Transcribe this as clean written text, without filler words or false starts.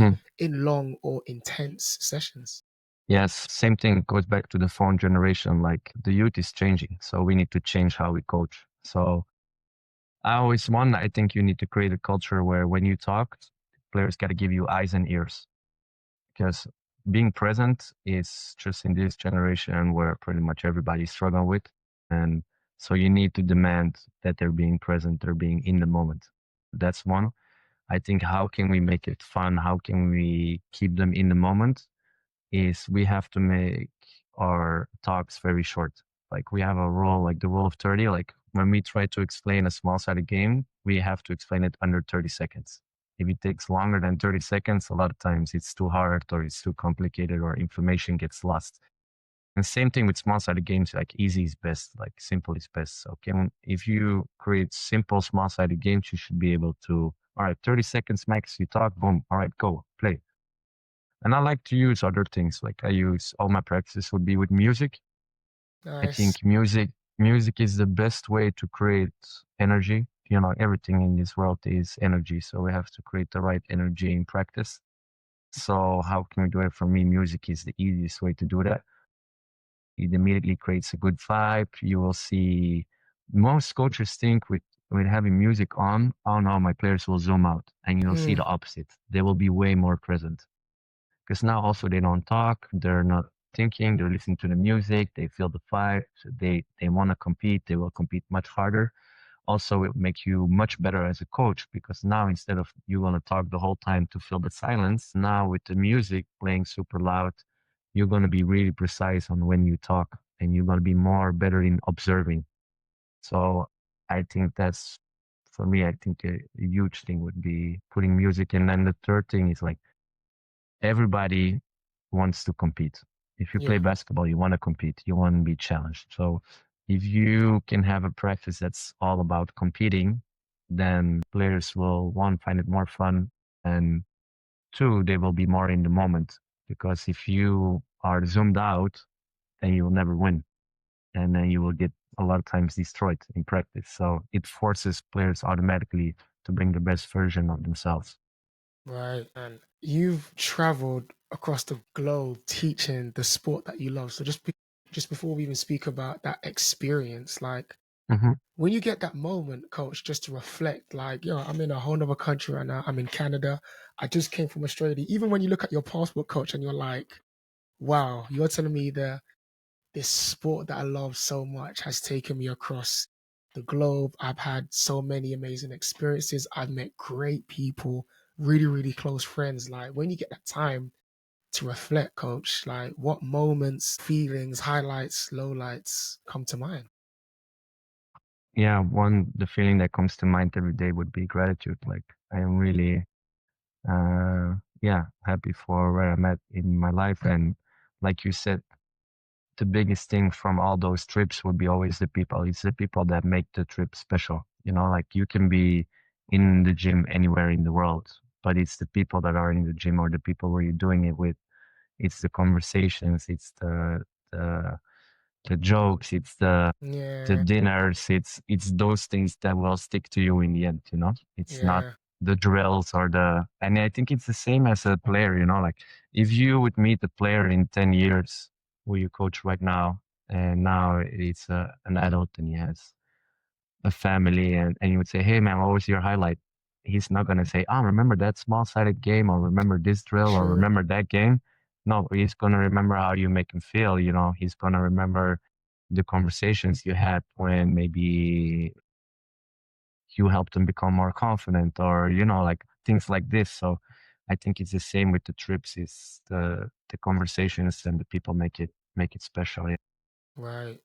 Mhm. in long or intense sessions. Yes, same thing goes back to the phone generation. Like the youth is changing, so we need to change how we coach. So I think you need to create a culture where when you talk, players got to give you eyes and ears because being present is just in this generation where pretty much everybody's struggling with. And so you need to demand that they're being present, they're being in the moment. That's one. I think how can we make it fun? How can we keep them in the moment? Is we have to make our talks very short. Like we have a rule, like the rule of 30. Like when we try to explain a small sided game, we have to explain it under 30 seconds. If it takes longer than 30 seconds, a lot of times it's too hard or it's too complicated or information gets lost. And same thing with small sided games, like easy is best, like simple is best. So if you create simple small sided games, you should be able to, all right, 30 seconds max, you talk, boom, all right, go, play. And I like to use other things. Like I use all my practices would be with music. I Nice. think music is the best way to create energy. You know, everything in this world is energy. So we have to create the right energy in practice. So how can we do it? For me, music is the easiest way to do that. It immediately creates a good vibe. You will see most coaches think with having music on, oh no, my players will zoom out. And you'll see Mm, the opposite. They will be way more present. Because now also they don't talk, they're not thinking, they're listening to the music, they feel the vibe, so they want to compete, they will compete much harder. Also, it makes you much better as a coach because now instead of you going to talk the whole time to fill the silence, now with the music playing super loud, you're going to be really precise on when you talk and you're going to be more better in observing. So I think that's for me, I think a huge thing would be putting music in. And the third thing is like everybody wants to compete. If you play yeah. basketball, you want to compete, you want to be challenged. So if you can have a practice that's all about competing, then players will one, find it more fun, and two, they will be more in the moment. Because if you are zoomed out, then you will never win. And then you will get a lot of times destroyed in practice. So it forces players automatically to bring the best version of themselves. Right. And you've traveled across the globe teaching the sport that you love. So just before we even speak about that experience, like Hmm. when you get that moment, coach, just to reflect, like, yo, I'm in a whole other country right now. I'm in Canada. I just came from Australia. Even when you look at your passport, coach, and you're like, wow, you're telling me that this sport that I love so much has taken me across the globe. I've had so many amazing experiences. I've met great people, really, really close friends. Like when you get that time to reflect, coach, like what moments, feelings, highlights, lowlights come to mind? Yeah, the feeling that comes to mind every day would be gratitude. Like I am really, yeah, happy for where I'm at in my life. And like you said, the biggest thing from all those trips would be always the people. It's the people that make the trip special. You know, like you can be in the gym anywhere in the world, but it's the people that are in the gym or the people where you're doing it with. It's the conversations, it's the the jokes, it's the Yeah, dinners, it's those things that will stick to you in the end, you know? It's not yeah, the drills or and I think it's the same as a player, you know, like if you would meet a player in 10 years who you coach right now, and now it's an adult and he has a family and you would say, hey man, what was your highlight? He's not going to say, oh, remember that small sided game or remember this drill or true. remember that game. No, he's going to remember how you make him feel. You know, he's going to remember the conversations you had when maybe you helped him become more confident or, you know, like things like this. So I think it's the same with the trips is the conversations and the people make it special. Yeah. Right.